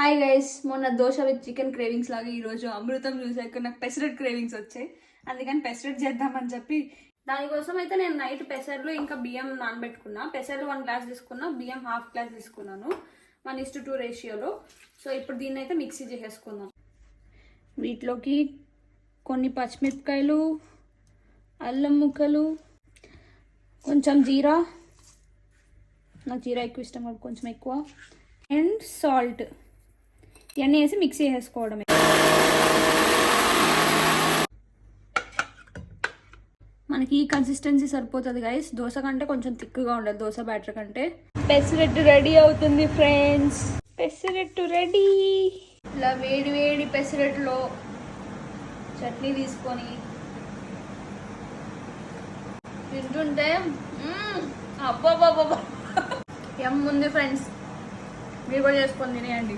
Hi guys, మొన్న dosa with chicken cravings లాగా ఈరోజు అమృతం చూసాక నాకు పెసరెట్ క్రేవింగ్స్ వచ్చాయి. అందుకని పెసరెట్ చేద్దామని చెప్పి దానికోసం అయితే నేను నైట్ పెసర్లు ఇంకా బియ్యం నానబెట్టుకున్నా. పెసర్లు 1 గ్లాస్ తీసుకున్నా, బియ్యం 1/2 గ్లాస్ తీసుకున్నాను, 1:2 రేషియోలో. సో ఇప్పుడు దీన్ని అయితే మిక్సీ చేసేసుకుందాం. వీటిలోకి కొన్ని పచ్చిమిరపకాయలు, అల్లం ముక్కలు, కొంచెం జీరా, నాకు జీరా ఎక్కువ ఇష్టం కాబట్టి కొంచెం ఎక్కువ, అండ్ సాల్ట్ ఇవన్నీ వేసి మిక్సీ చేసుకోవడమే. మనకి ఈ కన్సిస్టెన్సీ సరిపోతుంది గైస్. దోశ కంటే కొంచెం థిక్గా ఉండదు, దోశ బ్యాటర్ కంటే. పెసరెట్టు రెడీ అవుతుంది ఫ్రెండ్స్, పెసరెట్టు రెడీ. ఇలా వేడి వేడి పెసరెట్లో చట్నీ తీసుకొని తింటుంటే అబ్బాబాబా ఎమ్ ఉంది ఫ్రెండ్స్. మీరు కూడా చేసుకొని తినేయండి.